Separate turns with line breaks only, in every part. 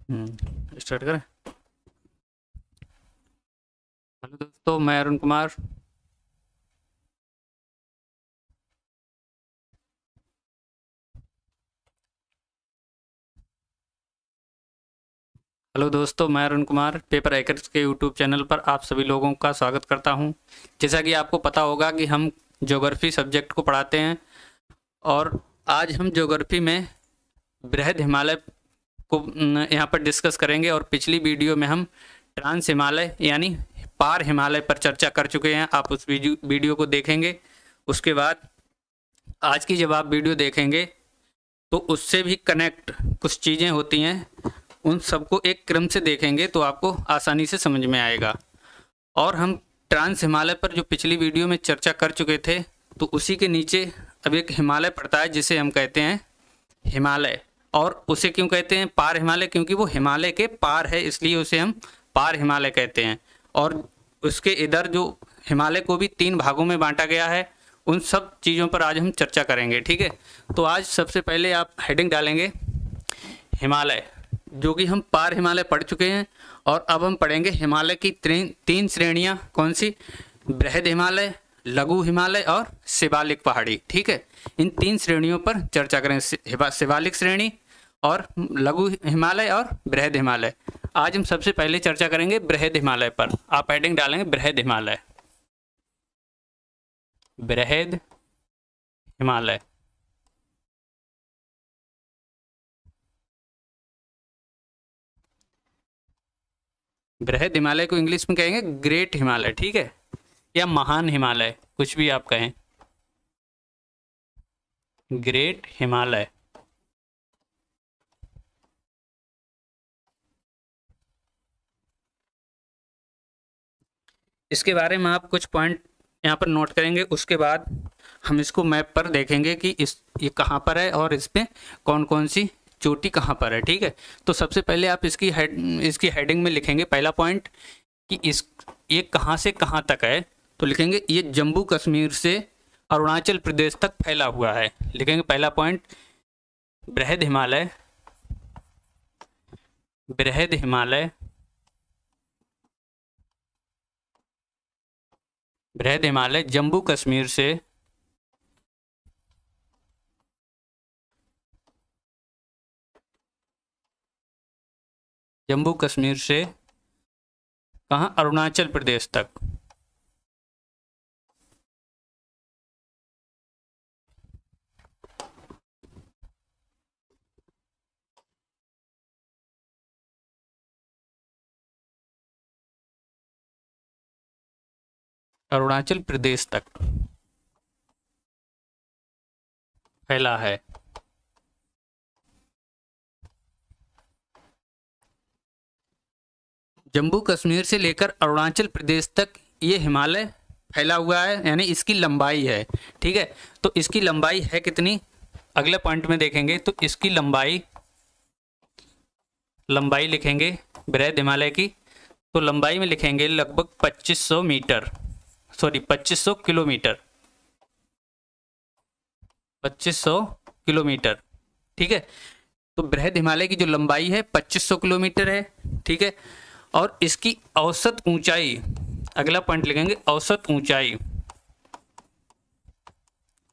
Start करें। Hello दोस्तों, मैं अरुण कुमार। हेलो दोस्तों, मैं अरुण कुमार पेपर हैकर्स के यूट्यूब चैनल पर आप सभी लोगों का स्वागत करता हूं। जैसा कि आपको पता होगा कि हम ज्योग्राफी सब्जेक्ट को पढ़ाते हैं और आज हम ज्योग्राफी में बृहद हिमालय को यहाँ पर डिस्कस करेंगे। और पिछली वीडियो में हम ट्रांस हिमालय यानी पार हिमालय पर चर्चा कर चुके हैं। आप उस वीडियो को देखेंगे। उसके बाद आज की जब आप वीडियो देखेंगे तो उससे भी कनेक्ट कुछ चीज़ें होती हैं, उन सबको एक क्रम से देखेंगे तो आपको आसानी से समझ में आएगा। और हम ट्रांस हिमालय पर जो पिछली वीडियो में चर्चा कर चुके थे, तो उसी के नीचे अब एक हिमालय पड़ता है जिसे हम कहते हैं हिमालय। और उसे क्यों कहते हैं पार हिमालय? क्योंकि वो हिमालय के पार है, इसलिए उसे हम पार हिमालय कहते हैं। और उसके इधर जो हिमालय को भी 3 भागों में बांटा गया है, उन सब चीज़ों पर आज हम चर्चा करेंगे। ठीक है, तो आज सबसे पहले आप हेडिंग डालेंगे हिमालय, जो कि हम पार हिमालय पढ़ चुके हैं। और अब हम पढ़ेंगे हिमालय की 3 श्रेणियाँ। कौन सी? बृहद हिमालय, लघु हिमालय और शिवालिक पहाड़ी। ठीक है, इन 3 श्रेणियों पर चर्चा करें, शिवालिक श्रेणी और लघु हिमालय और बृहद हिमालय। आज हम सबसे पहले चर्चा करेंगे बृहद हिमालय पर। आप हेडिंग डालेंगे बृहद हिमालय। बृहद हिमालय। बृहद हिमालय को इंग्लिश में कहेंगे ग्रेट हिमालय। ठीक है, या महान हिमालय, कुछ भी आप कहें। ग्रेट हिमालय। इसके बारे में आप कुछ पॉइंट यहाँ पर नोट करेंगे। उसके बाद हम इसको मैप पर देखेंगे कि ये कहाँ पर है और इस पे कौन कौन सी चोटी कहाँ पर है। ठीक है, तो सबसे पहले आप इसकी हेडिंग में लिखेंगे पहला पॉइंट कि ये कहाँ से कहाँ तक है। तो लिखेंगे ये जम्मू कश्मीर से अरुणाचल प्रदेश तक फैला हुआ है। लिखेंगे पहला पॉइंट बृहद हिमालय। बृहद हिमालय। बृहद हिमालय जम्मू कश्मीर से कहाँ? अरुणाचल प्रदेश तक। अरुणाचल प्रदेश तक फैला है। जम्मू कश्मीर से लेकर अरुणाचल प्रदेश तक ये हिमालय फैला हुआ है, यानी इसकी लंबाई है। ठीक है, तो इसकी लंबाई है कितनी? अगले पॉइंट में देखेंगे तो इसकी लंबाई लिखेंगे बृहद हिमालय की। तो लंबाई में लिखेंगे लगभग 2500 मीटर, सॉरी 2500 किलोमीटर। 2500 किलोमीटर। ठीक है, तो बृहद हिमालय की जो लंबाई है 2500 किलोमीटर है। ठीक है, और इसकी औसत ऊंचाई, अगला पॉइंट लिखेंगे औसत ऊंचाई।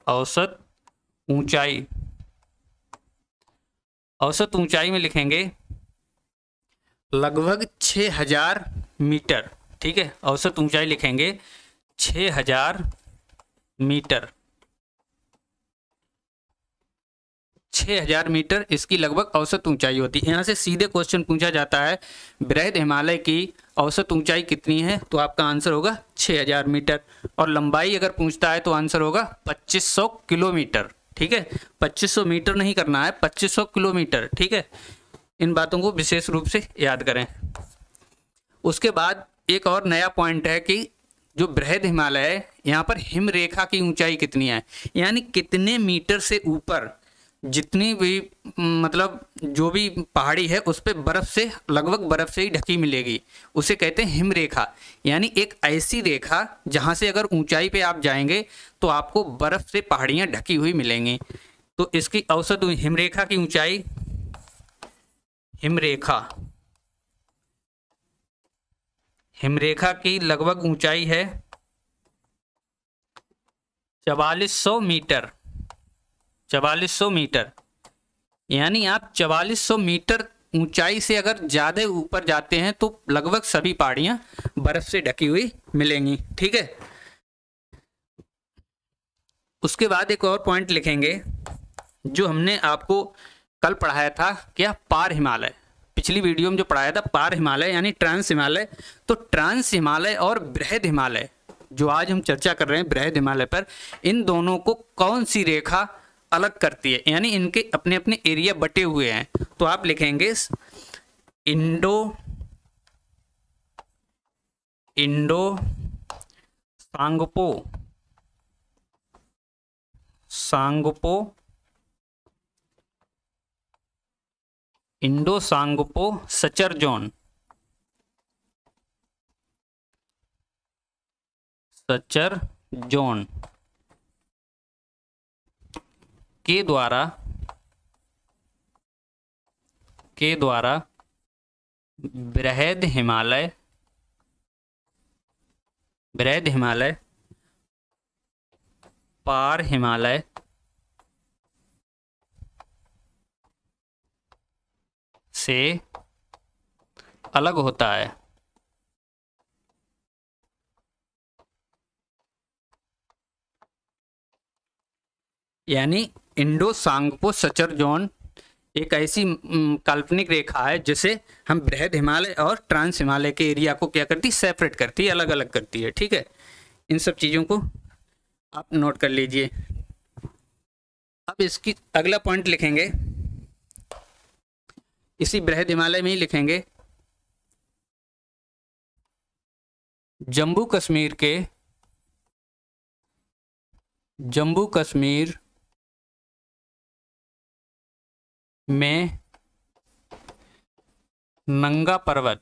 औसत ऊंचाई। औसत ऊंचाई में लिखेंगे लगभग 6000 मीटर। ठीक है, औसत ऊंचाई लिखेंगे 6000 मीटर। 6000 मीटर इसकी लगभग औसत ऊंचाई होती है। यहाँ से सीधे क्वेश्चन पूछा जाता है बृहद हिमालय की औसत ऊंचाई कितनी है, तो आपका आंसर होगा 6000 मीटर। और लंबाई अगर पूछता है तो आंसर होगा 2500 किलोमीटर। ठीक है, 2500 मीटर नहीं करना है, 2500 किलोमीटर। ठीक है, इन बातों को विशेष रूप से याद करें। उसके बाद एक और नया पॉइंट है कि जो बृहद हिमालय है, यहाँ पर हिम रेखा की ऊंचाई कितनी है, यानी कितने मीटर से ऊपर जितनी भी मतलब जो भी पहाड़ी है उस पर बर्फ से, लगभग बर्फ से ही ढकी मिलेगी, उसे कहते हैं हिम रेखा। यानी एक ऐसी रेखा जहाँ से अगर ऊंचाई पे आप जाएंगे तो आपको बर्फ से पहाड़ियाँ ढकी हुई मिलेंगी। तो इसकी औसत हिम रेखा की ऊंचाई, हिमरेखा, हिमरेखा की लगभग ऊंचाई है 4400 मीटर, 4400 मीटर। यानी आप 4400 मीटर ऊंचाई से अगर ज़्यादा ऊपर जाते हैं तो लगभग सभी पहाड़ियाँ बर्फ से ढकी हुई मिलेंगी। ठीक है, उसके बाद एक और पॉइंट लिखेंगे जो हमने आपको कल पढ़ाया था, क्या, पार हिमालय। पिछली वीडियो में जो पढ़ाया था पार हिमालय यानी ट्रांस हिमालय। तो ट्रांस हिमालय और बृहद हिमालय जो आज हम चर्चा कर रहे हैं बृहद हिमालय पर, इन दोनों को कौन सी रेखा अलग करती है, यानी इनके अपने अपने एरिया बटे हुए हैं। तो आप लिखेंगे Indo Tsangpo Indo Tsangpo suture zone, suture zone के द्वारा बृहद हिमालय पार हिमालय से अलग होता है। यानी इंडो सांगपो सचर जोन एक ऐसी काल्पनिक रेखा है जिसे हम बृहद हिमालय और ट्रांस हिमालय के एरिया को क्या करती, सेपरेट करती है, अलग अलग करती है। ठीक है, इन सब चीज़ों को आप नोट कर लीजिए। अब इसकी अगला पॉइंट लिखेंगे, इसी बृहद हिमालय में ही लिखेंगे, जम्मू कश्मीर में नंगा पर्वत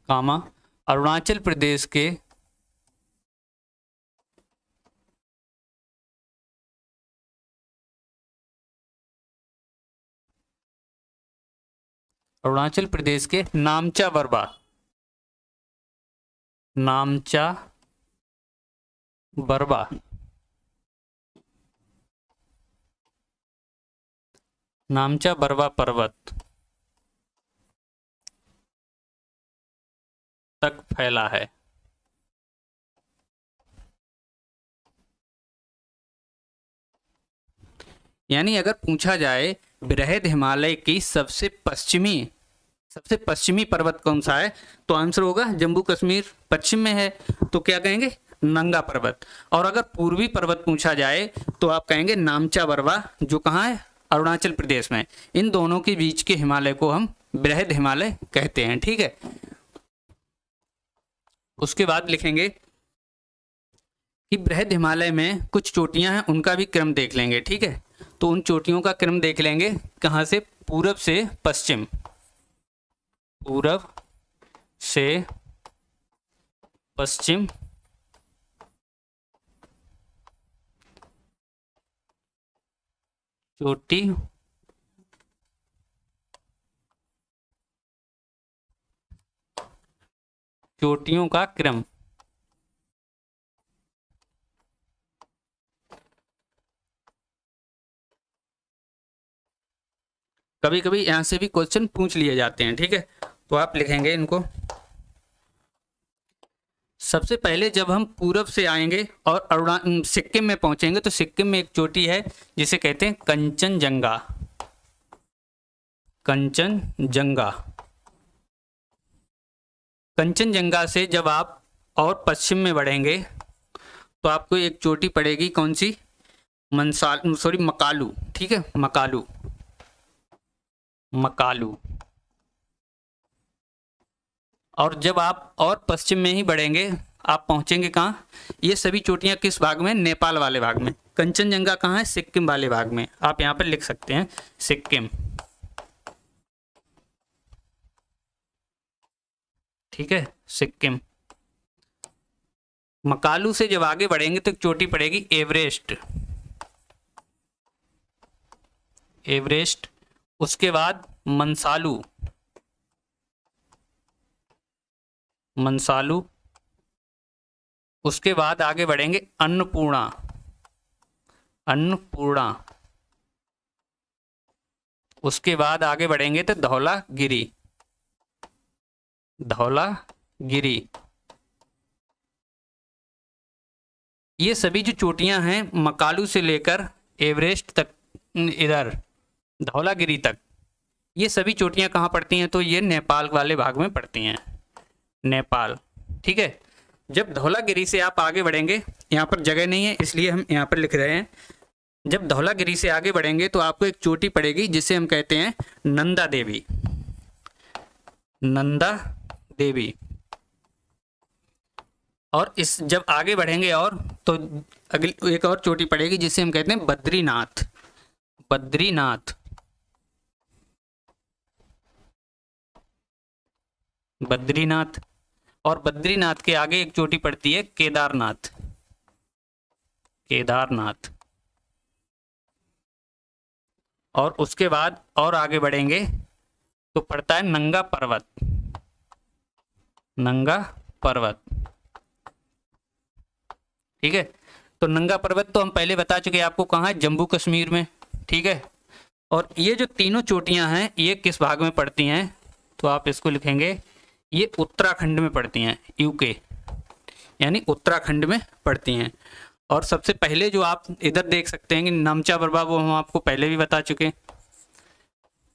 कामा अरुणाचल प्रदेश के नामचा बरवा पर्वत तक फैला है। यानी अगर पूछा जाए बृहद हिमालय की सबसे पश्चिमी पर्वत कौन सा है, तो आंसर होगा जम्मू कश्मीर पश्चिम में है, तो क्या कहेंगे, नंगा पर्वत। और अगर पूर्वी पर्वत पूछा जाए तो आप कहेंगे नामचा बरवा, जो कहाँ है, अरुणाचल प्रदेश में। इन दोनों के बीच के हिमालय को हम बृहद हिमालय कहते हैं। ठीक है, उसके बाद लिखेंगे कि बृहद हिमालय में कुछ चोटियां हैं, उनका भी क्रम देख लेंगे। ठीक है, तो उन चोटियों का क्रम देख लेंगे, कहाँ से, पूरब से पश्चिम, चोटियों का क्रम। कभी कभी यहाँ से भी क्वेश्चन पूछ लिए जाते हैं। ठीक है, तो आप लिखेंगे इनको, सबसे पहले जब हम पूरब से आएंगे और सिक्किम में पहुंचेंगे तो सिक्किम में एक चोटी है जिसे कहते हैं कंचनजंगा। कंचनजंगा से जब आप और पश्चिम में बढ़ेंगे तो आपको एक चोटी पड़ेगी, कौन सी, मकालू। ठीक है, मकालू। और जब आप और पश्चिम में ही बढ़ेंगे आप पहुंचेंगे कहाँ, ये सभी चोटियां किस भाग में, नेपाल वाले भाग में। कंचनजंगा कहाँ है, सिक्किम वाले भाग में। आप यहाँ पर लिख सकते हैं सिक्किम। ठीक है, सिक्किम। मकालू से जब आगे बढ़ेंगे तो चोटी पड़ेगी एवरेस्ट। एवरेस्ट, उसके बाद मंसालू, मंसालू, उसके बाद आगे बढ़ेंगे अन्नपूर्णा, अन्नपूर्णा, उसके बाद आगे बढ़ेंगे तो धौलागिरी, धौलागिरी। ये सभी जो चोटियां हैं मकालू से लेकर एवरेस्ट तक, इधर धौलागिरी तक, ये सभी चोटियां कहाँ पड़ती हैं? तो ये नेपाल वाले भाग में पड़ती हैं, नेपाल। ठीक है, जब धौलागिरी से आप आगे बढ़ेंगे, यहाँ पर जगह नहीं है इसलिए हम यहाँ पर लिख रहे हैं, जब धौलागिरी से आगे बढ़ेंगे तो आपको एक चोटी पड़ेगी जिसे हम कहते हैं नंदा देवी, नंदा देवी। और इस जब आगे बढ़ेंगे और तो अगली एक और चोटी पड़ेगी जिसे हम कहते हैं बद्रीनाथ, बद्रीनाथ, बद्रीनाथ। और बद्रीनाथ के आगे एक चोटी पड़ती है केदारनाथ, केदारनाथ। और उसके बाद और आगे बढ़ेंगे तो पड़ता है नंगा पर्वत, नंगा पर्वत। ठीक है, तो नंगा पर्वत तो हम पहले बता चुके हैं आपको कहाँ है, जम्मू कश्मीर में। ठीक है, और ये जो तीनों चोटियां हैं ये किस भाग में पड़ती हैं? तो आप इसको लिखेंगे, ये उत्तराखंड में पड़ती हैं, यूके यानी उत्तराखंड में पड़ती हैं। और सबसे पहले जो आप इधर देख सकते हैं कि नामचा बरवा, वो हम आपको पहले भी बता चुके हैं,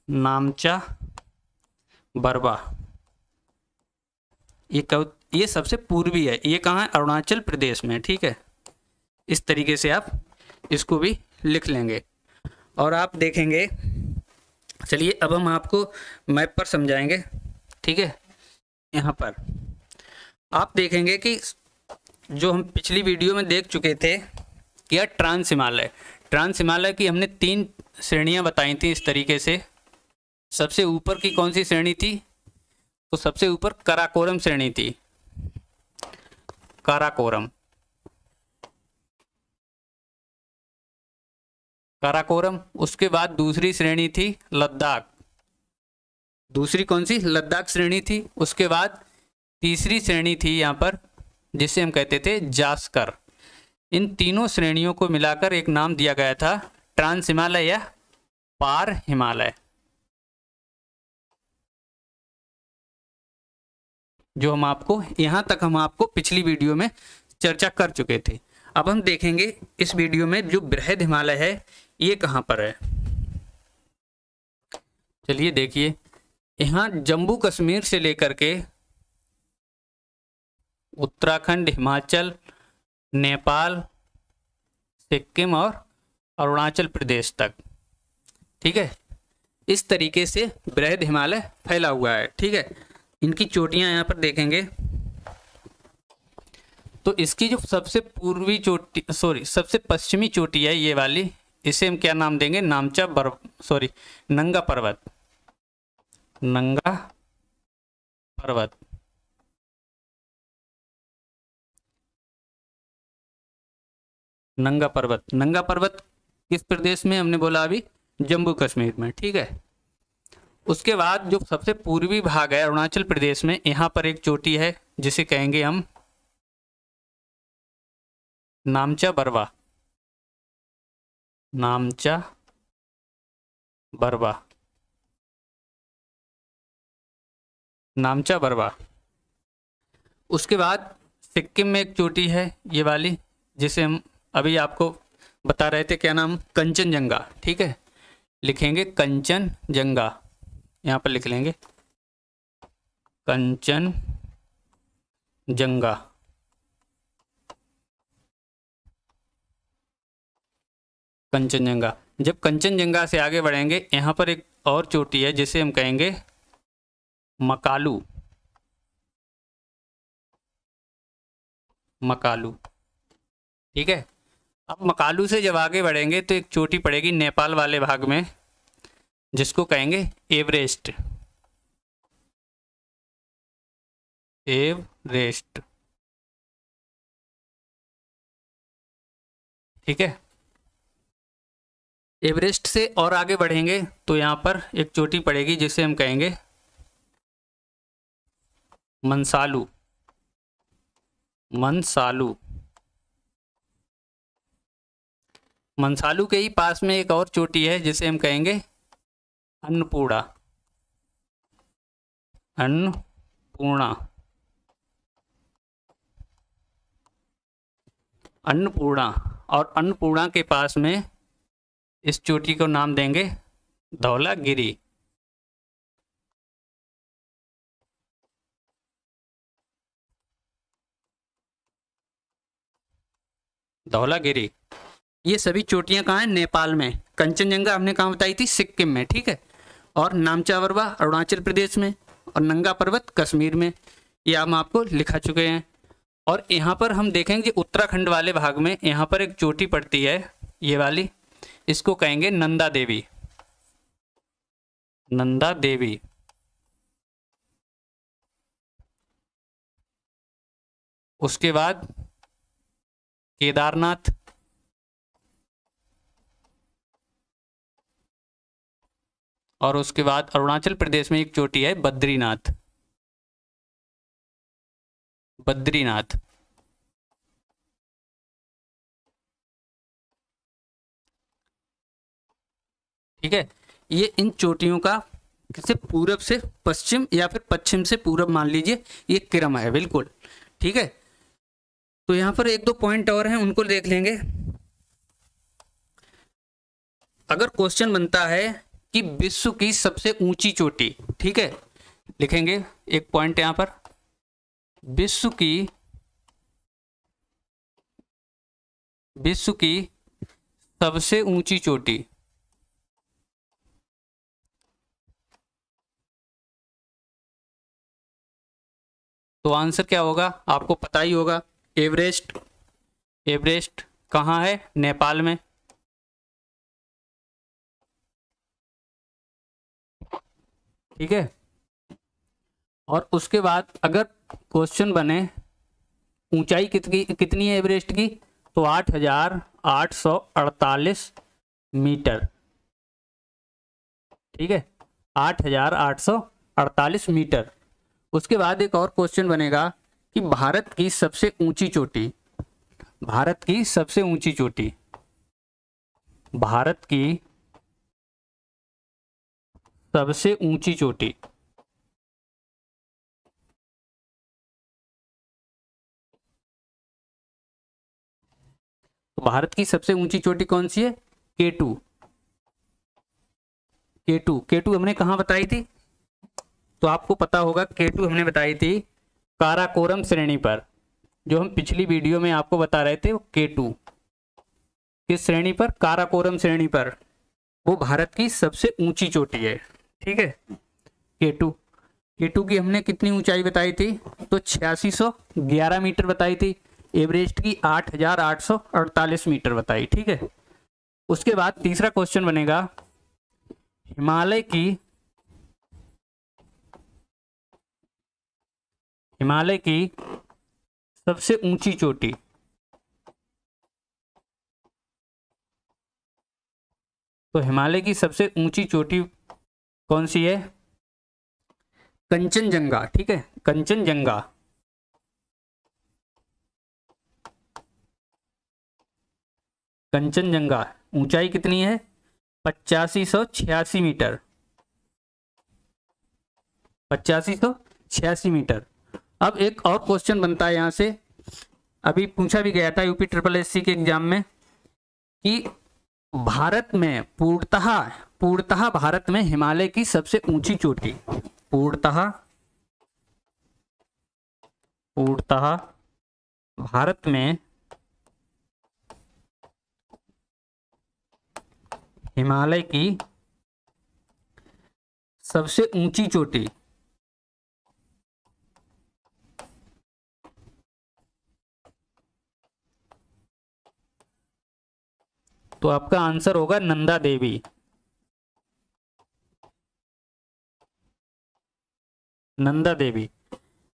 नामचा बरवा। ये सबसे पूर्वी है, ये कहाँ है? अरुणाचल प्रदेश में। ठीक है, इस तरीके से आप इसको भी लिख लेंगे। और आप देखेंगे, चलिए अब हम आपको मैप पर समझाएंगे। ठीक है, यहाँ पर आप देखेंगे कि जो हम पिछली वीडियो में देख चुके थे, यह ट्रांस हिमालय, ट्रांस हिमालय की हमने 3 श्रेणियाँ बताई थी इस तरीके से। सबसे ऊपर की कौन सी श्रेणी थी? तो सबसे ऊपर काराकोरम श्रेणी थी, काराकोरम, काराकोरम। उसके बाद दूसरी श्रेणी थी लद्दाख, दूसरी कौन सी? लद्दाख श्रेणी थी। उसके बाद तीसरी श्रेणी थी यहाँ पर जिसे हम कहते थे जास्कर। इन तीनों श्रेणियों को मिलाकर एक नाम दिया गया था ट्रांस हिमालय या पार हिमालय, जो हम आपको यहाँ तक हम आपको पिछली वीडियो में चर्चा कर चुके थे। अब हम देखेंगे इस वीडियो में जो बृहद हिमालय है ये कहाँ पर है। चलिए देखिए, यहाँ जम्मू कश्मीर से लेकर के उत्तराखंड, हिमाचल, नेपाल, सिक्किम और अरुणाचल प्रदेश तक, ठीक है, इस तरीके से बृहद हिमालय फैला हुआ है। ठीक है, इनकी चोटियां यहाँ पर देखेंगे तो इसकी जो सबसे पूर्वी चोटी, सबसे पश्चिमी चोटी है ये वाली, इसे हम क्या नाम देंगे? नंगा पर्वत, नंगा पर्वत। नंगा पर्वत, नंगा पर्वत किस प्रदेश में? हमने बोला अभी जम्मू कश्मीर में। ठीक है, उसके बाद जो सबसे पूर्वी भाग है अरुणाचल प्रदेश में, यहाँ पर एक चोटी है जिसे कहेंगे हम नामचा बरवा, नामचा बरवा, नामचा बरवा। उसके बाद सिक्किम में एक चोटी है ये वाली जिसे हम अभी आपको बता रहे थे, क्या नाम? कंचनजंगा। ठीक है, लिखेंगे कंचनजंगा, यहाँ पर लिख लेंगे कंचनजंगा। कंचनजंगा। जब कंचनजंगा से आगे बढ़ेंगे यहाँ पर एक और चोटी है जिसे हम कहेंगे मकालू, मकालू। ठीक है, अब मकालू से जब आगे बढ़ेंगे तो एक चोटी पड़ेगी नेपाल वाले भाग में जिसको कहेंगे एवरेस्ट, एवरेस्ट। ठीक है, एवरेस्ट से और आगे बढ़ेंगे तो यहाँ पर एक चोटी पड़ेगी जिसे हम कहेंगे मंसालू। मंसालू मंसालू के ही पास में एक और चोटी है जिसे हम कहेंगे अन्नपूर्णा। अन्नपूर्णा अन्नपूर्णा और अन्नपूर्णा के पास में इस चोटी को नाम देंगे धौलागिरी। धौलागिरी ये सभी चोटियां कहाँ हैं? नेपाल में। कंचनजंगा हमने कहाँ बताई थी? सिक्किम में, ठीक है। और नामचावरवा अरुणाचल प्रदेश में और नंगा पर्वत कश्मीर में, ये हम आपको लिखा चुके हैं। और यहाँ पर हम देखेंगे उत्तराखंड वाले भाग में यहाँ पर एक चोटी पड़ती है, ये वाली, इसको कहेंगे नंदा देवी। नंदा देवी उसके बाद केदारनाथ, और उसके बाद अरुणाचल प्रदेश में एक चोटी है बद्रीनाथ। बद्रीनाथ ठीक है। ये इन चोटियों का किसी पूरब से पश्चिम या फिर पश्चिम से पूरब मान लीजिए ये क्रम है, बिल्कुल ठीक है। तो यहाँ पर एक दो पॉइंट और हैं, उनको देख लेंगे। अगर क्वेश्चन बनता है कि विश्व की सबसे ऊंची चोटी, ठीक है, लिखेंगे एक पॉइंट यहाँ पर, विश्व की सबसे ऊंची चोटी। तो आंसर क्या होगा? आपको पता ही होगा, एवरेस्ट। एवरेस्ट कहाँ है? नेपाल में, ठीक है। और उसके बाद अगर क्वेश्चन बने ऊंचाई कितनी है एवरेस्ट की, तो 8,848 मीटर, ठीक है, 8,848 मीटर। उसके बाद एक और क्वेश्चन बनेगा कि भारत की सबसे ऊंची चोटी, भारत की सबसे ऊंची चोटी, भारत की सबसे ऊंची चोटी। तो भारत की सबसे ऊंची चोटी कौन सी है? K2। K2 हमने कहाँ बताई थी? तो आपको पता होगा K2 हमने बताई थी काराकोरम श्रेणी पर, जो हम पिछली वीडियो में आपको बता रहे थे। K2 किस श्रेणी पर? काराकोरम श्रेणी पर। वो भारत की सबसे ऊंची चोटी है, ठीक है। K2 की हमने कितनी ऊंचाई बताई थी? तो 8611 मीटर बताई थी। एवरेस्ट की 8,848 मीटर बताई, ठीक है। उसके बाद तीसरा क्वेश्चन बनेगा हिमालय की सबसे ऊंची चोटी। तो हिमालय की सबसे ऊंची चोटी कौन सी है? कंचनजंगा, ठीक है, कंचनजंगा। कंचनजंगा ऊंचाई कितनी है? 8586 मीटर, 8586 मीटर। अब एक और क्वेश्चन बनता है यहाँ से, अभी पूछा भी गया था यूपी SSSC के एग्जाम में, कि भारत में पूर्णतः भारत में हिमालय की सबसे ऊंची चोटी, पूर्णतः भारत में हिमालय की सबसे ऊंची चोटी। तो आपका आंसर होगा नंदा देवी। नंदा देवी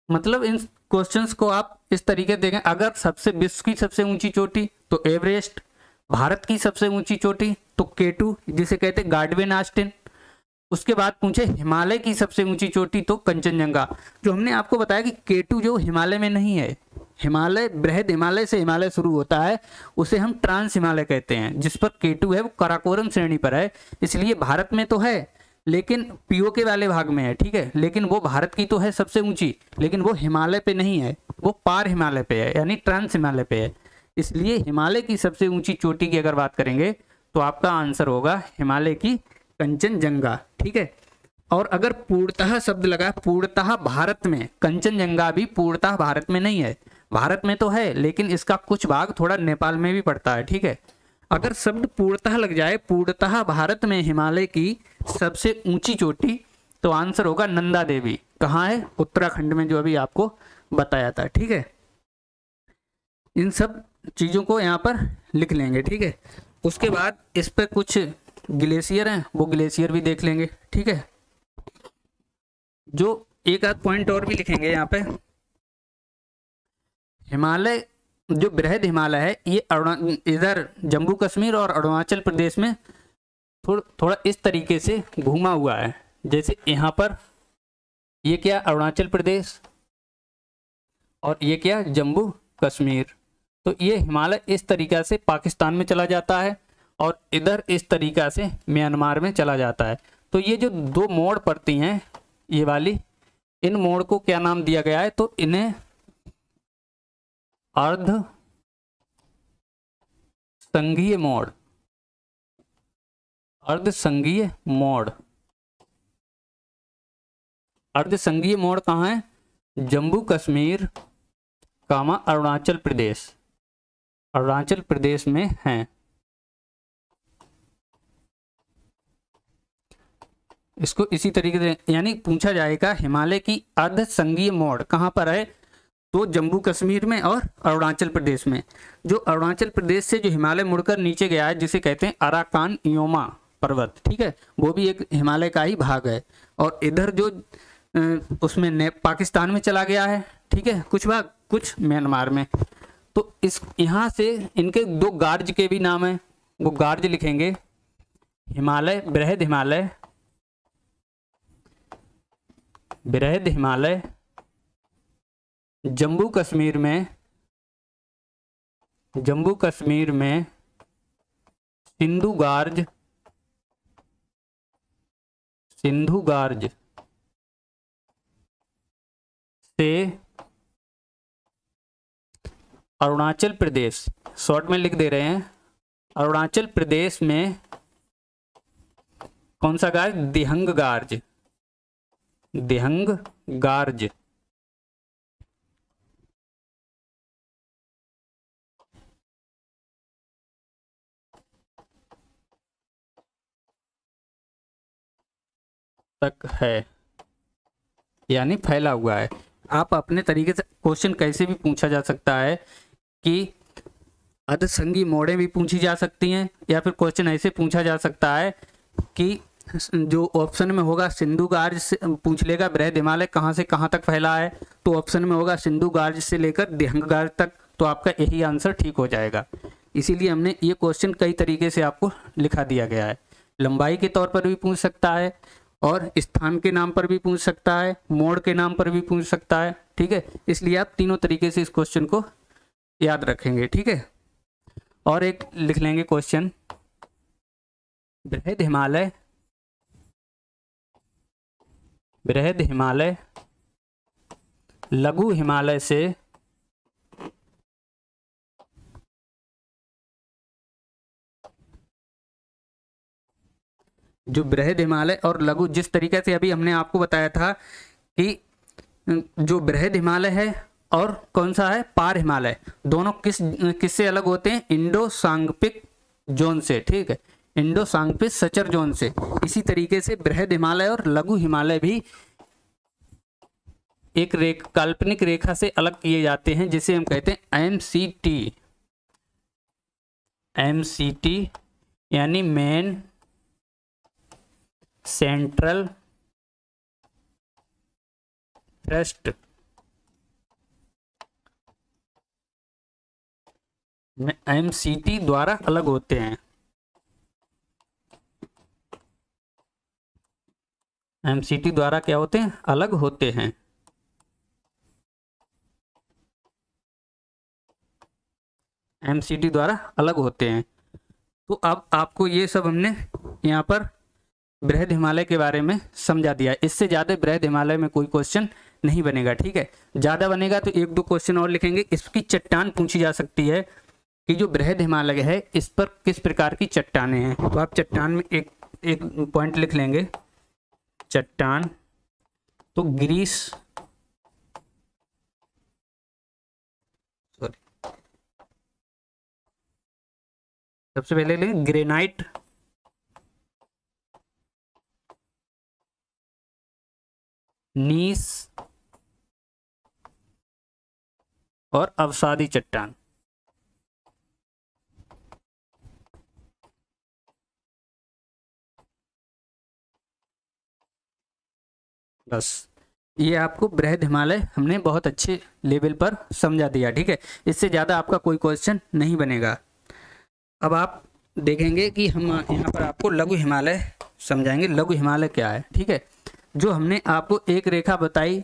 मतलब इन क्वेश्चंस को आप इस तरीके देखें, अगर विश्व की सबसे ऊंची चोटी तो एवरेस्ट, भारत की सबसे ऊंची चोटी तो केटू जिसे कहते हैं गार्डवेन आस्टिन। उसके बाद पूछे हिमालय की सबसे ऊंची चोटी तो कंचनजंगा। जो हमने आपको बताया कि केटू जो हिमालय में नहीं है, हिमालय बृहद हिमालय से हिमालय शुरू होता है, उसे हम ट्रांस हिमालय कहते हैं। जिस पर केटू है वो कराकोरम श्रेणी पर है, इसलिए भारत में तो है लेकिन पीओके वाले भाग में है, ठीक है। लेकिन वो भारत की तो है सबसे ऊंची, लेकिन वो हिमालय पे नहीं है, वो पार हिमालय पे है, यानी ट्रांस हिमालय पे है। इसलिए हिमालय की सबसे ऊंची चोटी की अगर बात करेंगे तो आपका आंसर होगा हिमालय की कंचनजंगा, ठीक है। और अगर पूर्णतः शब्द लगा, पूर्णतः भारत में, कंचनजंगा भी पूर्णतः भारत में नहीं है, भारत में तो है लेकिन इसका कुछ भाग थोड़ा नेपाल में भी पड़ता है, ठीक है। अगर शब्द पूर्णतः लग जाए, पूर्णतः भारत में हिमालय की सबसे ऊंची चोटी, तो आंसर होगा नंदा देवी। कहाँ है? उत्तराखंड में, जो अभी आपको बताया था, ठीक है। इन सब चीजों को यहाँ पर लिख लेंगे, ठीक है। उसके बाद इस पर कुछ ग्लेशियर हैं, वो ग्लेशियर भी देख लेंगे, ठीक है। जो एक आध पॉइंट और भी लिखेंगे यहाँ पे। हिमालय जो बृहद हिमालय है ये इधर जम्मू कश्मीर और अरुणाचल प्रदेश में थोड़ा इस तरीके से घूमा हुआ है। जैसे यहाँ पर ये क्या अरुणाचल प्रदेश और ये क्या जम्मू कश्मीर, तो ये हिमालय इस तरीका से पाकिस्तान में चला जाता है और इधर इस तरीका से म्यांमार में चला जाता है। तो ये जो दो मोड़ पड़ती हैं ये वाली, इन मोड़ को क्या नाम दिया गया है? तो इन्हें अर्ध संघीय मोड़, अर्ध संघीय मोड़। अर्ध संघीय मोड़ कहाँ है? जम्मू कश्मीर कामा अरुणाचल प्रदेश, अरुणाचल प्रदेश में हैं। इसको इसी तरीके से यानी पूछा जाएगा हिमालय की अर्ध संघीय मोड़ कहाँ पर है? तो जम्मू कश्मीर में और अरुणाचल प्रदेश में। जो अरुणाचल प्रदेश से जो हिमालय मुड़कर नीचे गया है जिसे कहते हैं अराकान योमा पर्वत, ठीक है, वो भी एक हिमालय का ही भाग है। और इधर जो उसमें पाकिस्तान में चला गया है, ठीक है, कुछ भाग, कुछ म्यांमार में। तो इस यहाँ से इनके दो गार्ज के भी नाम है, वो गार्ज लिखेंगे। हिमालय बृहद हिमालय, बृहद हिमालय जम्मू कश्मीर में, जम्मू कश्मीर में सिंधु गार्ज, सिंधु गार्ज से अरुणाचल प्रदेश, शॉर्ट में लिख दे रहे हैं, अरुणाचल प्रदेश में कौन सा गार्ज? दिहंग गार्ज, दिहंग गार्ज। तक है यानी फैला हुआ है। आप अपने तरीके से क्वेश्चन कैसे भी पूछा जा सकता है कि अर्धसंघी मोड़ें भी पूछी जा सकती हैं, या फिर क्वेश्चन ऐसे पूछा जा सकता है कि जो ऑप्शन में होगा सिंधु गार्ज से पूछ लेगा बृहद हिमालय कहाँ से कहाँ तक फैला है, तो ऑप्शन में होगा सिंधु गार्ज से लेकर दिहंग गार्ज तक, तो आपका यही आंसर ठीक हो जाएगा। इसीलिए हमने ये क्वेश्चन कई तरीके से आपको लिखा दिया गया है। लंबाई के तौर पर भी पूछ सकता है और स्थान के नाम पर भी पूछ सकता है, मोड़ के नाम पर भी पूछ सकता है, ठीक है। इसलिए आप तीनों तरीके से इस क्वेश्चन को याद रखेंगे, ठीक है। और एक लिख लेंगे क्वेश्चन, बृहद हिमालय, बृहद हिमालय लघु हिमालय से जो बृहद हिमालय और लघु, जिस तरीके से अभी हमने आपको बताया था कि जो बृहद हिमालय है और कौन सा है पार हिमालय, दोनों किससे अलग होते हैं? इंडो सांगपिक जोन से, ठीक है, इंडो सांगपिक सचर जोन से। इसी तरीके से बृहद हिमालय और लघु हिमालय भी एक काल्पनिक रेखा से अलग किए जाते हैं जिसे हम कहते हैं एमसीटी, एमसीटी यानी मेन सेंट्रल थ्रस्ट, एमसीटी द्वारा अलग होते हैं। एमसीटी द्वारा क्या होते हैं? अलग होते हैं। एमसीटी द्वारा अलग होते हैं। तो अब आपको ये सब हमने यहाँ पर बृहद हिमालय के बारे में समझा दिया। इससे ज़्यादा बृहद हिमालय में कोई क्वेश्चन नहीं बनेगा, ठीक है। ज़्यादा बनेगा तो एक दो क्वेश्चन और लिखेंगे। इसकी चट्टान पूछी जा सकती है कि जो बृहद हिमालय है इस पर किस प्रकार की चट्टानें हैं। तो आप चट्टान में एक एक पॉइंट लिख लेंगे, चट्टान। तो ग्रीस, सॉरी, सबसे पहले लेंगे ग्रेनाइट, नीस और अवसादी चट्टान। बस ये आपको बृहद हिमालय हमने बहुत अच्छे लेवल पर समझा दिया, ठीक है। इससे ज़्यादा आपका कोई क्वेश्चन नहीं बनेगा। अब आप देखेंगे कि हम यहाँ पर आपको लघु हिमालय समझाएंगे। लघु हिमालय क्या है, ठीक है। जो हमने आपको एक रेखा बताई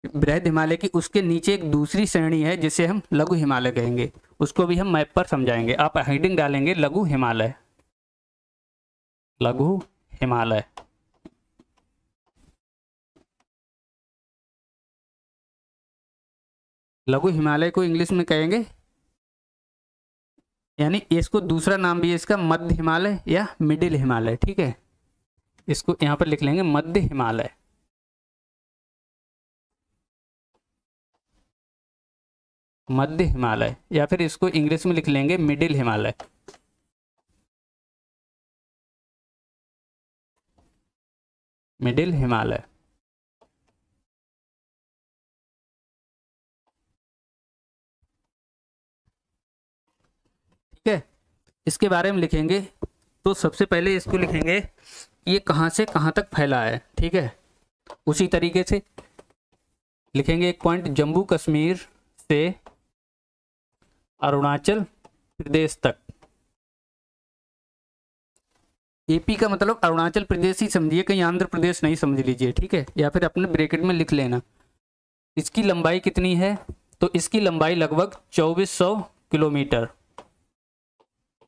बृहद हिमालय की, उसके नीचे एक दूसरी श्रेणी है जिसे हम लघु हिमालय कहेंगे। उसको भी हम मैप पर समझाएंगे। आप हेडिंग डालेंगे लघु हिमालय, लघु हिमालय। लघु हिमालय को इंग्लिश में कहेंगे, यानी इसको दूसरा नाम भी है इसका, मध्य हिमालय या मिडिल हिमालय, ठीक है। इसको यहाँ पर लिख लेंगे मध्य हिमालय। मध्य हिमालय, या फिर इसको इंग्लिश में लिख लेंगे मिडिल हिमालय। मिडिल हिमालय, ठीक है। इसके बारे में लिखेंगे तो सबसे पहले इसको लिखेंगे ये कहाँ से कहाँ तक फैला है, ठीक है। उसी तरीके से लिखेंगे एक पॉइंट, जम्मू कश्मीर से अरुणाचल प्रदेश तक। एपी का मतलब अरुणाचल प्रदेश ही समझिए, कहीं आंध्र प्रदेश नहीं समझ लीजिए, ठीक है। या फिर अपने ब्रैकेट में लिख लेना। इसकी लंबाई कितनी है? तो इसकी लंबाई लगभग 2400 किलोमीटर,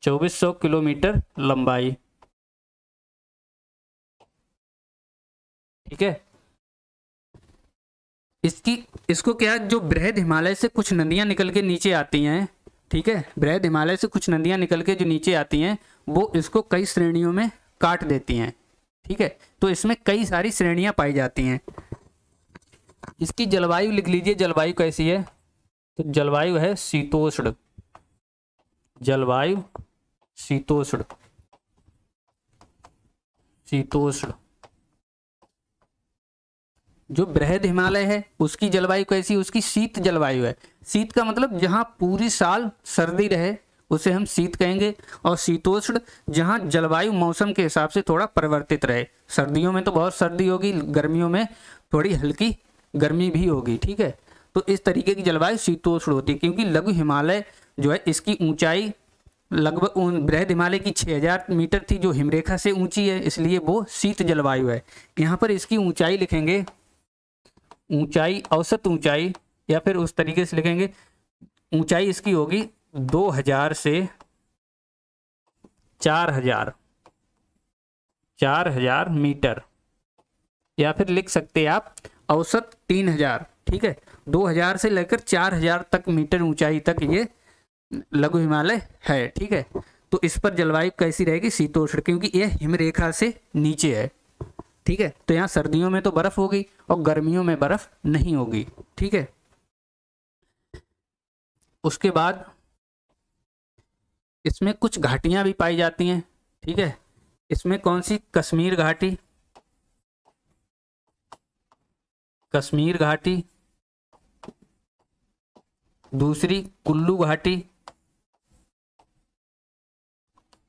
2400 किलोमीटर लंबाई, ठीक है। इसको क्या, जो बृहद हिमालय से कुछ नदियां निकल के नीचे आती हैं, ठीक है। बृहद हिमालय से कुछ नदियां निकल के जो नीचे आती हैं वो इसको कई श्रेणियों में काट देती हैं, ठीक है। तो इसमें कई सारी श्रेणियां पाई जाती हैं। इसकी जलवायु लिख लीजिए, जलवायु कैसी है? तो जलवायु है शीतोष्ण, जलवायु शीतोष्ण, शीतोष्ण। जो बृहद हिमालय है उसकी जलवायु कैसी? उसकी शीत जलवायु है। शीत का मतलब जहां पूरी साल सर्दी रहे उसे हम शीत कहेंगे, और शीतोष्ण जहां जलवायु मौसम के हिसाब से थोड़ा परिवर्तित रहे। सर्दियों में तो बहुत सर्दी होगी, गर्मियों में थोड़ी हल्की गर्मी भी होगी, ठीक है। तो इस तरीके की जलवायु शीतोष्ण होती है। क्योंकि लघु हिमालय जो है इसकी ऊंचाई लगभग बृहद हिमालय की 6000 मीटर थी, जो हिमरेखा से ऊंची है, इसलिए वो शीत जलवायु है। यहाँ पर इसकी ऊंचाई लिखेंगे, ऊंचाई, औसत ऊंचाई, या फिर उस तरीके से लिखेंगे ऊंचाई इसकी होगी 2000 से 4000 मीटर, या फिर लिख सकते हैं आप औसत 3000, ठीक है। 2000 से लेकर 4000 तक मीटर ऊंचाई तक ये लघु हिमालय है, ठीक है। तो इस पर जलवायु कैसी रहेगी? शीतोष्ण, क्योंकि यह हिमरेखा से नीचे है, ठीक है। तो यहाँ सर्दियों में तो बर्फ होगी और गर्मियों में बर्फ नहीं होगी, ठीक है। उसके बाद इसमें कुछ घाटियां भी पाई जाती हैं, ठीक है। इसमें कौन सी? कश्मीर घाटी, कश्मीर घाटी। दूसरी कुल्लू घाटी,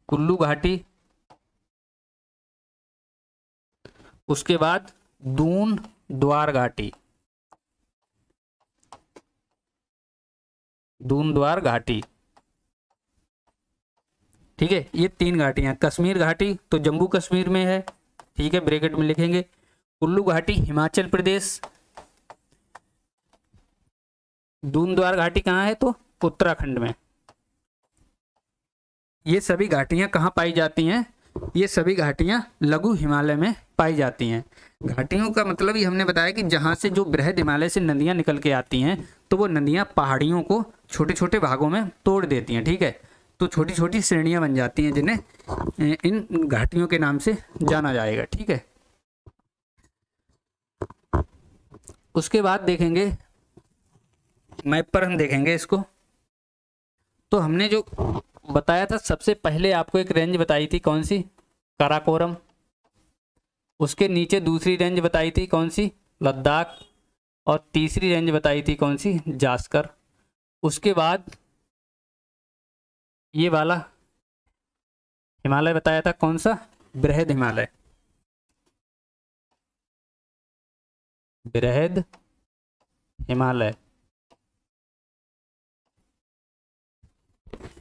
कुल्लू घाटी। उसके बाद दून द्वार घाटी, दून द्वार घाटी। ठीक है, ये 3 घाटियां। कश्मीर घाटी तो जम्मू कश्मीर में है, ठीक है, ब्रैकेट में लिखेंगे। कुल्लू घाटी हिमाचल प्रदेश। दूनद्वार घाटी कहाँ है, तो उत्तराखंड में। ये सभी घाटियां कहाँ पाई जाती हैं, ये सभी घाटियां लघु हिमालय में पाई जाती हैं। घाटियों का मतलब ही हमने बताया कि जहाँ से जो बृहद हिमालय से नदियाँ निकल के आती हैं, तो वो नदियाँ पहाड़ियों को छोटे छोटे भागों में तोड़ देती हैं, ठीक है। तो छोटी छोटी श्रेणियाँ बन जाती हैं जिन्हें इन घाटियों के नाम से जाना जाएगा, ठीक है। उसके बाद देखेंगे, मैप पर हम देखेंगे इसको। तो हमने जो बताया था, सबसे पहले आपको एक रेंज बताई थी, कौन सी, काराकोरम। उसके नीचे दूसरी रेंज बताई थी, कौन सी, लद्दाख। और तीसरी रेंज बताई थी, कौन सी, जास्कर। उसके बाद ये वाला हिमालय बताया था, कौन सा, बृहद हिमालय। बृहद हिमालय।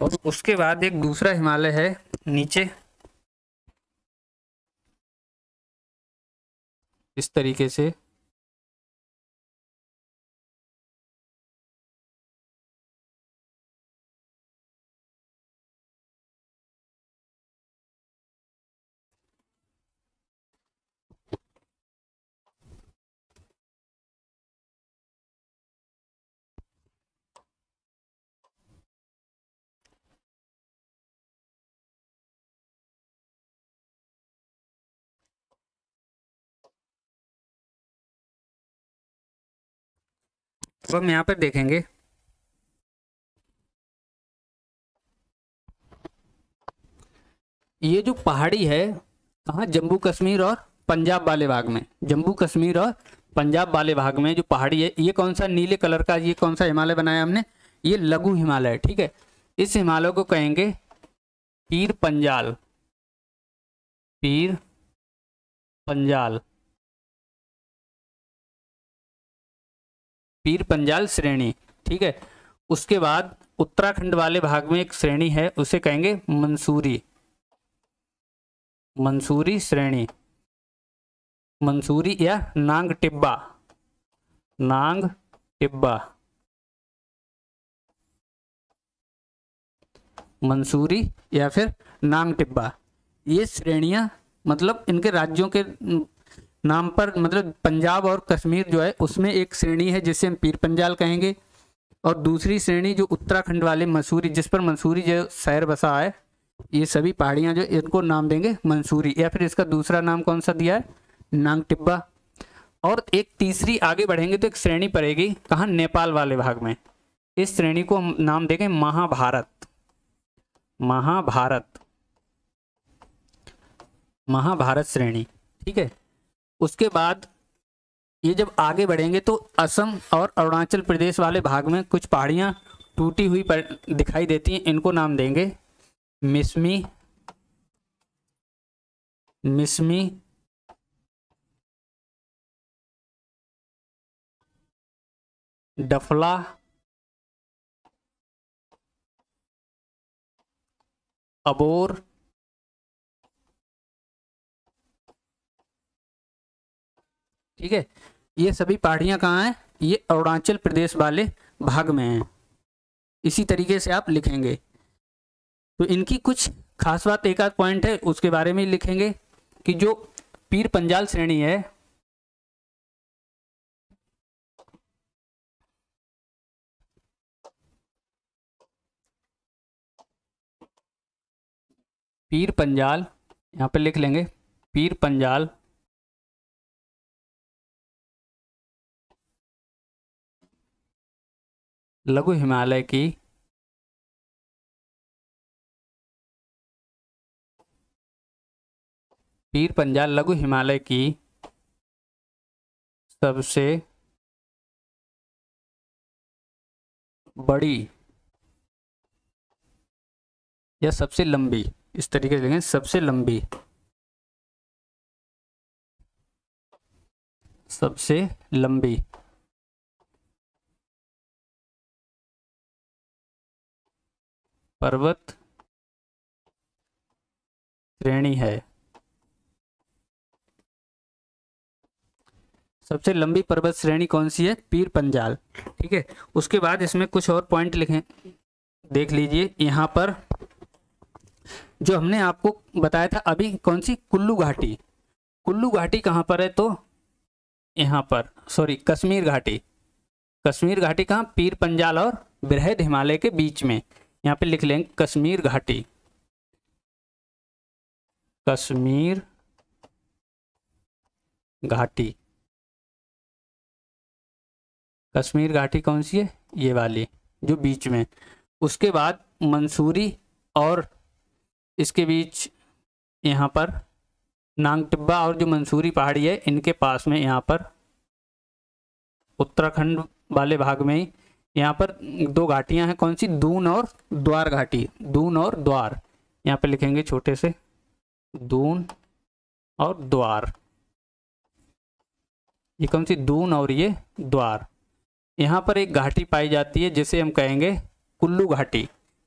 और उसके बाद एक दूसरा हिमालय है नीचे, इस तरीके से। तो हम यहाँ पर देखेंगे, ये जो पहाड़ी है कहाँ, जम्मू कश्मीर और पंजाब वाले भाग में। जम्मू कश्मीर और पंजाब वाले भाग में जो पहाड़ी है, ये कौन सा नीले कलर का, ये कौन सा हिमालय बनाया हमने, ये लघु हिमालय, ठीक है। इस हिमालय को कहेंगे पीर पंजाल। पीर पंजाल, पीर पंजाल श्रेणी, ठीक है। उसके बाद उत्तराखंड वाले भाग में एक श्रेणी है, उसे कहेंगे मंसूरी। मंसूरी श्रेणी, मंसूरी या नांग टिब्बा। नांग टिब्बा, मंसूरी या फिर नांग टिब्बा। ये श्रेणियां मतलब इनके राज्यों के नाम पर, मतलब पंजाब और कश्मीर जो है उसमें एक श्रेणी है जिसे हम पीर पंजाल कहेंगे, और दूसरी श्रेणी जो उत्तराखंड वाले मसूरी, जिस पर मंसूरी जो शहर बसा है, ये सभी पहाड़ियां जो इनको नाम देंगे मंसूरी, या फिर इसका दूसरा नाम कौन सा दिया है, नांग टिब्बा। और एक तीसरी आगे बढ़ेंगे तो एक श्रेणी पड़ेगी कहाँ, नेपाल वाले भाग में। इस श्रेणी को हम नाम देंगे महाभारत। महाभारत, महाभारत श्रेणी, ठीक है। उसके बाद ये जब आगे बढ़ेंगे तो असम और अरुणाचल प्रदेश वाले भाग में कुछ पहाड़ियां टूटी हुई दिखाई देती हैं, इनको नाम देंगे मिसमी। मिसमी, डफला, अबोर, ठीक है। ये सभी पहाड़ियां कहाँ हैं, ये अरुणाचल प्रदेश वाले भाग में हैं। इसी तरीके से आप लिखेंगे। तो इनकी कुछ खास बात, एक आध पॉइंट है उसके बारे में लिखेंगे कि जो पीर पंजाल श्रेणी है, पीर पंजाल, यहाँ पे लिख लेंगे पीर पंजाल लघु हिमालय की पीर पंजाल लघु हिमालय की सबसे बड़ी या सबसे लंबी, इस तरीके से लिखेंगे, सबसे लंबी, सबसे लंबी पर्वत श्रेणी है। सबसे लंबी पर्वत श्रेणी कौन सी है? पीर पंजाल। ठीक है, उसके बाद इसमें कुछ और पॉइंट लिखें, देख लीजिए। यहाँ पर जो हमने आपको बताया था अभी, कौन सी? कुल्लू घाटी। कुल्लू घाटी कहाँ पर है? तो यहाँ पर, सॉरी, कश्मीर घाटी। कश्मीर घाटी कहाँ? पीर पंजाल और बृहद हिमालय के बीच में। यहाँ पे लिख लेंगे कश्मीर घाटी। कश्मीर घाटी। कश्मीर घाटी कौन सी है? ये वाली जो बीच में। उसके बाद मंसूरी और इसके बीच यहाँ पर नांगटिब्बा और जो मंसूरी पहाड़ी है, इनके पास में यहाँ पर उत्तराखंड वाले भाग में ही यहाँ पर दो घाटियाँ हैं। कौन सी? दून और द्वार घाटी। दून और द्वार, यहाँ पे लिखेंगे छोटे से, दून और द्वार। ये कौन सी? दून और ये द्वार। यहाँ पर एक घाटी पाई जाती है जिसे हम कहेंगे कुल्लू घाटी।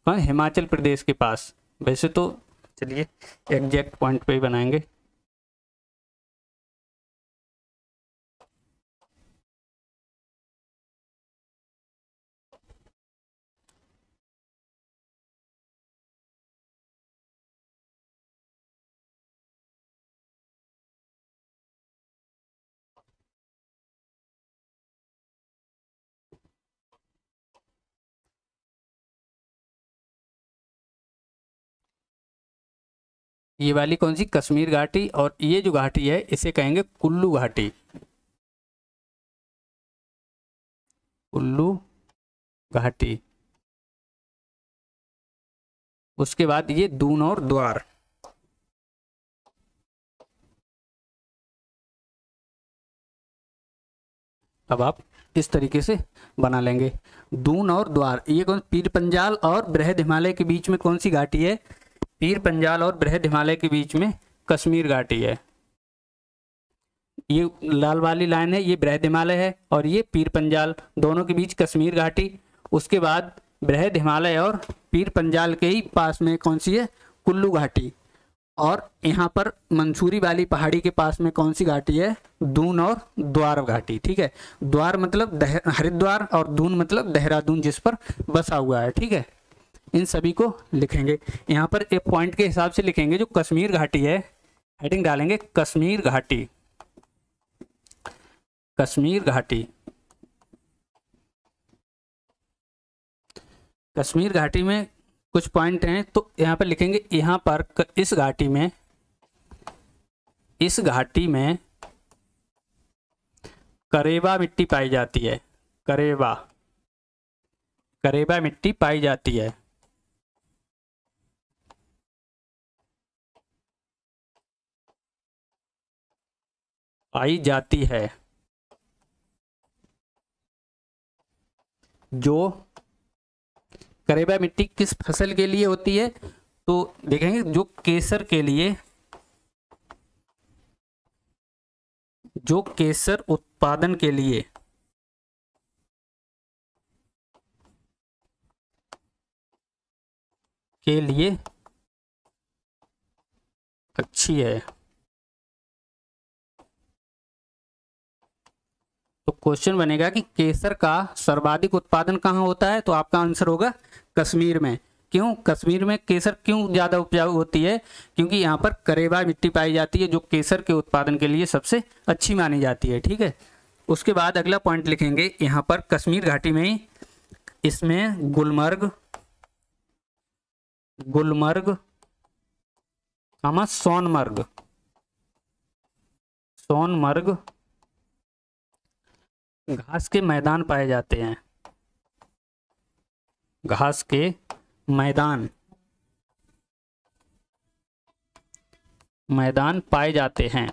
कौन? हिमाचल प्रदेश के पास। वैसे तो चलिए एग्जैक्ट पॉइंट पे ही बनाएंगे। ये वाली कौन सी? कश्मीर घाटी। और ये जो घाटी है इसे कहेंगे कुल्लू घाटी। कुल्लू घाटी। उसके बाद ये दून और द्वार। अब आप इस तरीके से बना लेंगे, दून और द्वार। ये कौन? पीर पंजाल और बृहद हिमालय के बीच में कौन सी घाटी है? पीर पंजाल और बृहद हिमालय के बीच में कश्मीर घाटी है। ये लाल वाली लाइन है, ये बृहद हिमालय है, और ये पीर पंजाल, दोनों के बीच कश्मीर घाटी। उसके बाद बृहद हिमालय और पीर पंजाल के ही पास में कौन सी है? कुल्लू घाटी। और यहाँ पर मंसूरी वाली पहाड़ी के पास में कौन सी घाटी है? दून और द्वार घाटी। ठीक है, द्वार मतलब हरिद्वार और दून मतलब देहरादून, जिस पर बसा हुआ है। ठीक है, इन सभी को लिखेंगे। यहाँ पर एक पॉइंट के हिसाब से लिखेंगे। जो कश्मीर घाटी है, हेडिंग डालेंगे कश्मीर घाटी। कश्मीर घाटी। कश्मीर घाटी में कुछ पॉइंट हैं, तो यहाँ पर लिखेंगे। यहाँ पर इस घाटी में करेबा मिट्टी पाई जाती है। करेबा मिट्टी पाई जाती है। पाई जाती है। जो करेबा मिट्टी किस फसल के लिए होती है? तो देखेंगे जो केसर के लिए, जो केसर उत्पादन के लिए अच्छी है। तो क्वेश्चन बनेगा कि केसर का सर्वाधिक उत्पादन कहाँ होता है? तो आपका आंसर होगा कश्मीर में। क्यों? कश्मीर में केसर क्यों ज़्यादा उपजाऊ होती है? क्योंकि यहाँ पर करेबा मिट्टी पाई जाती है, जो केसर के उत्पादन के लिए सबसे अच्छी मानी जाती है। ठीक है, उसके बाद अगला पॉइंट लिखेंगे। यहाँ पर कश्मीर घाटी में ही इसमें गुलमर्ग सोनमर्ग घास के मैदान पाए जाते हैं। घास के मैदान पाए जाते हैं।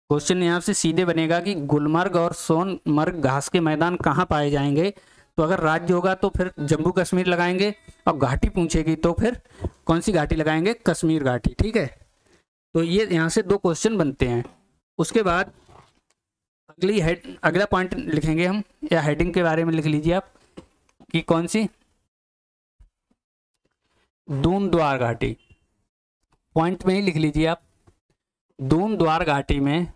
क्वेश्चन यहाँ से सीधे बनेगा कि गुलमर्ग और सोनमर्ग घास के मैदान कहाँ पाए जाएंगे? तो अगर राज्य होगा तो फिर जम्मू कश्मीर लगाएंगे, और घाटी पूछेगी तो फिर कौन सी घाटी लगाएंगे? कश्मीर घाटी। ठीक है, तो ये यहाँ से दो क्वेश्चन बनते हैं। उसके बाद अगला पॉइंट लिखेंगे हम, या हेडिंग के बारे में लिख लीजिए आप, कि कौन सी? दून द्वार घाटी। पॉइंट में ही लिख लीजिए आप, दून द्वार घाटी में,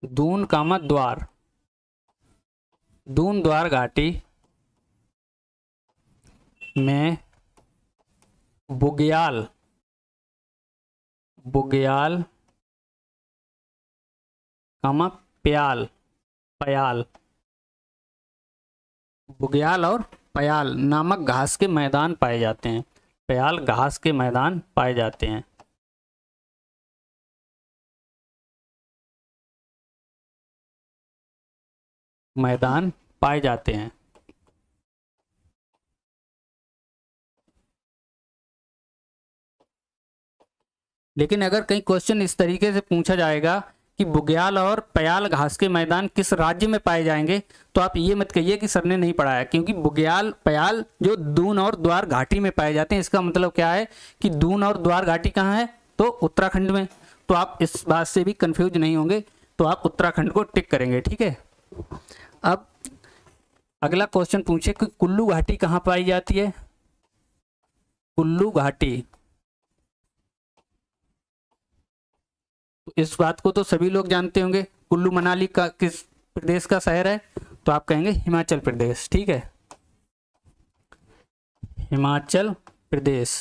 दून कामा द्वार, दून द्वार घाटी में बुग्याल, बुग्याल कामा प्याल, पयाल, बुग्याल और पयाल नामक घास के मैदान पाए जाते हैं। पयाल घास के मैदान पाए जाते हैं। मैदान पाए जाते हैं। लेकिन अगर कहीं क्वेश्चन इस तरीके से पूछा जाएगा कि बुग्याल और पयाल घास के मैदान किस राज्य में पाए जाएंगे, तो आप ये मत कहिए कि सर ने नहीं पढ़ाया, क्योंकि बुग्याल पयाल जो दून और द्वार घाटी में पाए जाते हैं, इसका मतलब क्या है कि दून और द्वार घाटी कहाँ है? तो उत्तराखंड में। तो आप इस बात से भी कंफ्यूज नहीं होंगे, तो आप उत्तराखंड को टिक करेंगे। ठीक है। अब अगला क्वेश्चन पूछे कि कुल्लू घाटी कहाँ पाई जाती है? कुल्लू घाटी, तो इस बात को तो सभी लोग जानते होंगे। कुल्लू मनाली का किस प्रदेश का शहर है? तो आप कहेंगे हिमाचल प्रदेश। ठीक है, हिमाचल प्रदेश।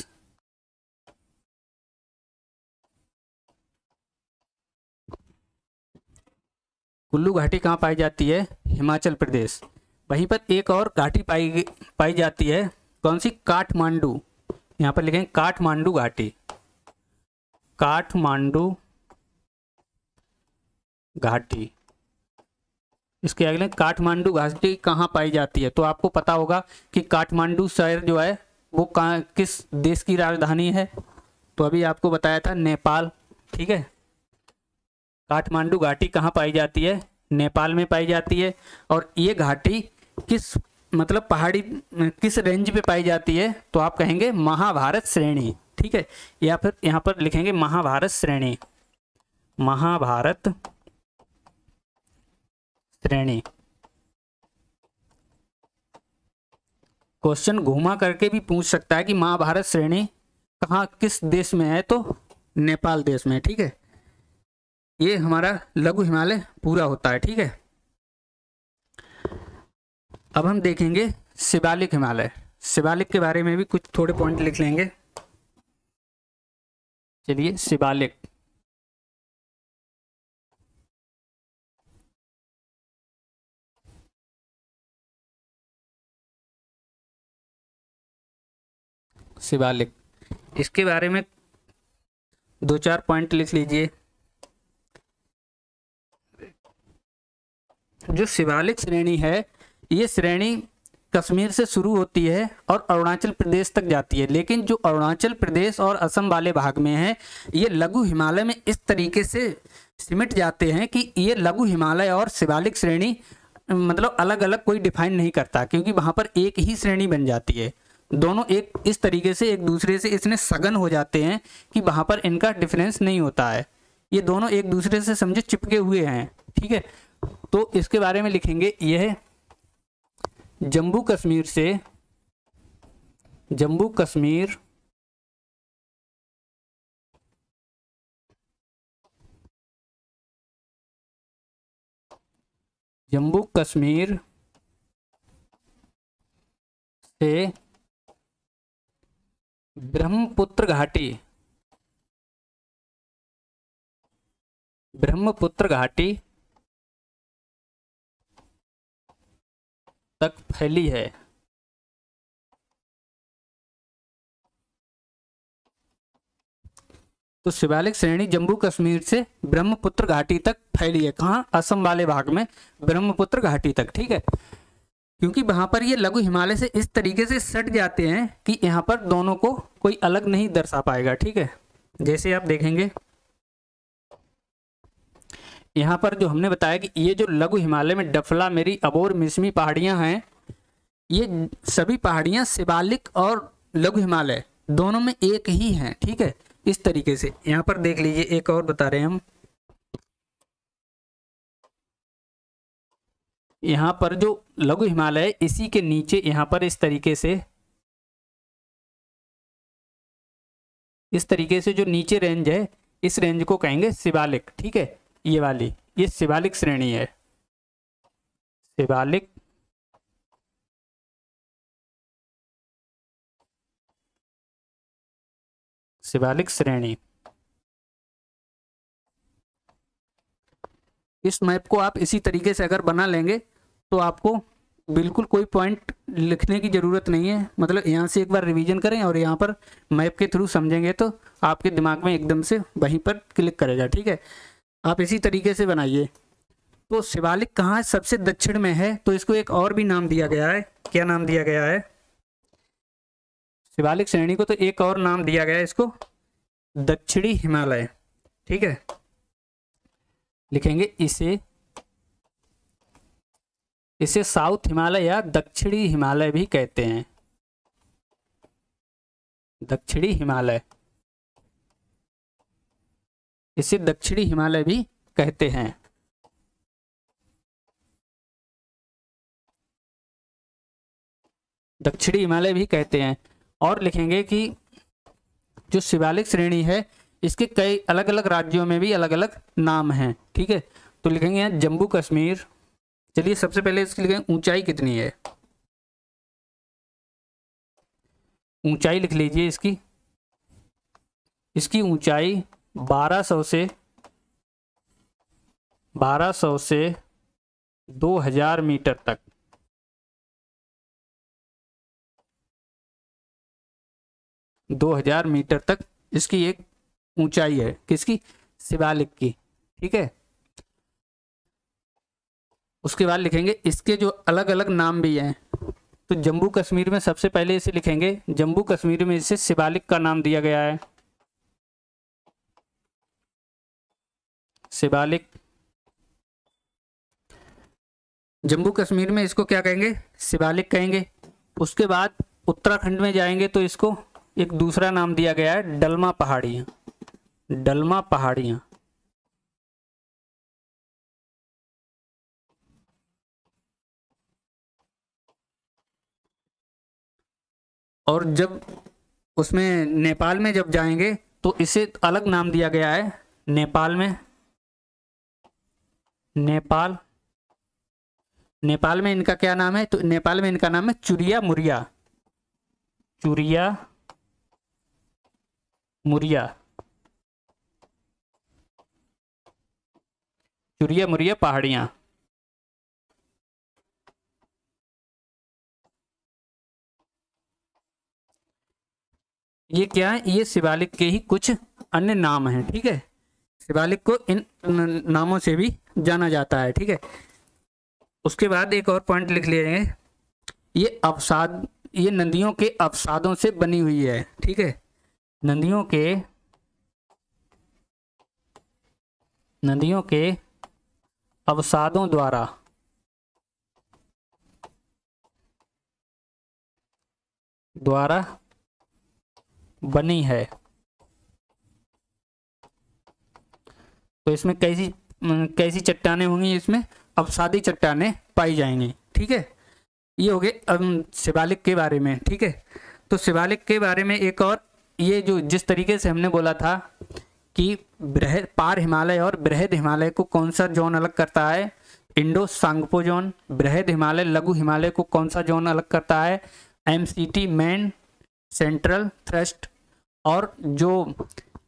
कुल्लू घाटी कहाँ पाई जाती है? हिमाचल प्रदेश। वहीं पर एक और घाटी पाई जाती है, कौन सी? काठमांडू। यहाँ पर लिखेंगे काठमांडू घाटी, काठमांडू घाटी। इसके अगले काठमांडू घाटी कहाँ पाई जाती है? तो आपको पता होगा कि काठमांडू शहर जो है वो कहाँ, किस देश की राजधानी है? तो अभी आपको बताया था, नेपाल। ठीक है, काठमांडू घाटी कहाँ पाई जाती है? नेपाल में पाई जाती है। और ये घाटी किस मतलब पहाड़ी किस रेंज पे पाई जाती है? तो आप कहेंगे महाभारत श्रेणी। ठीक है, या फिर यहाँ पर लिखेंगे महाभारत श्रेणी, महाभारत श्रेणी। क्वेश्चन घुमा करके भी पूछ सकता है कि महाभारत श्रेणी कहाँ किस देश में है? तो नेपाल देश में। ठीक है, ये हमारा लघु हिमालय पूरा होता है। ठीक है, अब हम देखेंगे शिवालिक हिमालय। शिवालिक के बारे में भी कुछ थोड़े पॉइंट लिख लेंगे। चलिए, शिवालिक, शिवालिक, इसके बारे में दो चार पॉइंट लिख लीजिए। जो शिवालिक श्रेणी है, ये श्रेणी कश्मीर से शुरू होती है और अरुणाचल प्रदेश तक जाती है। लेकिन जो अरुणाचल प्रदेश और असम वाले भाग में है, ये लघु हिमालय में इस तरीके से सिमट जाते हैं कि ये लघु हिमालय और शिवालिक श्रेणी मतलब अलग अलग कोई डिफाइन नहीं करता, क्योंकि वहाँ पर एक ही श्रेणी बन जाती है। दोनों एक इस तरीके से एक दूसरे से इतने सघन हो जाते हैं कि वहाँ पर इनका डिफरेंस नहीं होता है। ये दोनों एक दूसरे से समझे चिपके हुए हैं। ठीक है, तो इसके बारे में लिखेंगे, यह जम्मू कश्मीर से, जम्मू कश्मीर जम्मू कश्मीर से ब्रह्मपुत्र घाटी, ब्रह्मपुत्र घाटी तक फैली है। तो शिवालिक श्रेणी जम्मू कश्मीर से ब्रह्मपुत्र घाटी तक फैली है। कहाँ? असम वाले भाग में ब्रह्मपुत्र घाटी तक। ठीक है, क्योंकि वहां पर ये लघु हिमालय से इस तरीके से सट जाते हैं कि यहाँ पर दोनों को कोई अलग नहीं दर्शा पाएगा। ठीक है, जैसे आप देखेंगे यहाँ पर जो हमने बताया कि ये जो लघु हिमालय में डफला, मेरी, अबोर, मिसमी पहाड़ियां हैं, ये सभी पहाड़ियां शिवालिक और लघु हिमालय दोनों में एक ही हैं। ठीक है, इस तरीके से यहाँ पर देख लीजिए, एक और बता रहे हैं हम, यहाँ पर जो लघु हिमालय है इसी के नीचे यहाँ पर इस तरीके से जो नीचे रेंज है इस रेंज को कहेंगे शिवालिक। ठीक है, ये वाली ये शिवालिक श्रेणी है, शिवालिक श्रेणी। इस मैप को आप इसी तरीके से अगर बना लेंगे तो आपको बिल्कुल कोई पॉइंट लिखने की ज़रूरत नहीं है। मतलब यहाँ से एक बार रिवीजन करें और यहाँ पर मैप के थ्रू समझेंगे तो आपके दिमाग में एकदम से वहीं पर क्लिक करेगा। ठीक है, आप इसी तरीके से बनाइए। तो शिवालिक कहाँ सबसे दक्षिण में है, तो इसको एक और भी नाम दिया गया है। क्या नाम दिया गया है? शिवालिक श्रेणी को तो एक और नाम दिया गया है, इसको दक्षिणी हिमालय। ठीक है, लिखेंगे इसे साउथ हिमालय या दक्षिणी हिमालय भी कहते हैं। दक्षिणी हिमालय, इसे दक्षिणी हिमालय भी कहते हैं। दक्षिणी हिमालय भी कहते हैं। और लिखेंगे कि जो शिवालिक श्रेणी है इसके कई अलग अलग राज्यों में भी अलग अलग नाम हैं। ठीक है, तो लिखेंगे यहाँ जम्मू कश्मीर। चलिए सबसे पहले इसकी लिखेंगे ऊंचाई कितनी है। ऊंचाई लिख लीजिए इसकी ऊंचाई 1200 से 2000 मीटर तक। 2000 मीटर तक इसकी एक ऊंचाई है, किसकी? शिवालिक की। ठीक है, उसके बाद लिखेंगे इसके जो अलग अलग नाम भी हैं। तो जम्मू कश्मीर में सबसे पहले इसे लिखेंगे, जम्मू कश्मीर में इसे शिवालिक का नाम दिया गया है, शिवालिक। जम्मू कश्मीर में इसको क्या कहेंगे? शिवालिक कहेंगे। उसके बाद उत्तराखंड में जाएंगे तो इसको एक दूसरा नाम दिया गया है, डलमा पहाड़ियाँ। डलमा पहाड़ियाँ। और जब उसमें नेपाल में जब जाएंगे तो इसे अलग नाम दिया गया है, नेपाल में। नेपाल में इनका क्या नाम है? तो नेपाल में इनका नाम है चुरिया मुरिया। चुरिया मुरिया, चुरिया मुरिया पहाड़ियाँ। ये क्या है? ये शिवालिक के ही कुछ अन्य नाम हैं। ठीक है, शिवालिक को इन नामों से भी जाना जाता है। ठीक है, उसके बाद एक और पॉइंट लिख लेंगे, ये नदियों के अवसादों से बनी हुई है। ठीक है, नदियों के अवसादों द्वारा बनी है। तो इसमें कैसी चट्टानें होंगी? इसमें अवसादी चट्टानें पाई जाएंगी। ठीक है, ये हो गए शिवालिक के बारे में। ठीक है, तो शिवालिक के बारे में एक और, ये जो जिस तरीके से हमने बोला था कि पार हिमालय और बृहद हिमालय को कौन सा जोन अलग करता है? Indo Tsangpo zone. बृहद हिमालय लघु हिमालय को कौन सा जोन अलग करता है? MCT, main central thrust. और जो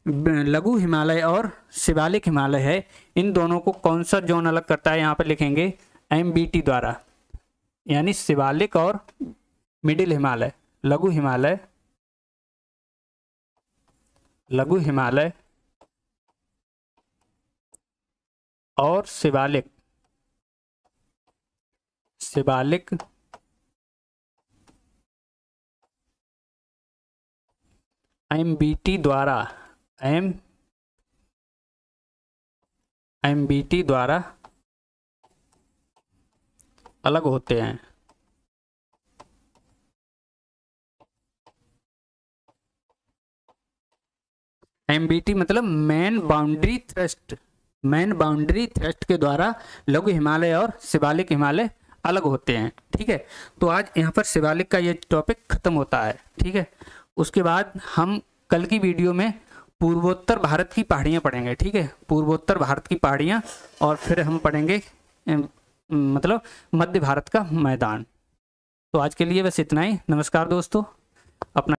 लघु हिमालय और शिवालिक हिमालय है इन दोनों को कौन सा जोन अलग करता है? यहाँ पर लिखेंगे MBT द्वारा, यानी शिवालिक और मिडिल हिमालय, लघु हिमालय और शिवालिक MBT द्वारा अलग होते हैं। MBT मतलब मेन बाउंड्री थ्रस्ट के द्वारा लघु हिमालय और शिवालिक हिमालय अलग होते हैं। ठीक है, तो आज यहाँ पर शिवालिक का ये टॉपिक ख़त्म होता है। ठीक है, उसके बाद हम कल की वीडियो में पूर्वोत्तर भारत की पहाड़ियाँ पढ़ेंगे। ठीक है, पूर्वोत्तर भारत की पहाड़ियाँ, और फिर हम पढ़ेंगे मतलब मध्य भारत का मैदान। तो आज के लिए बस इतना ही। नमस्कार दोस्तों, अपना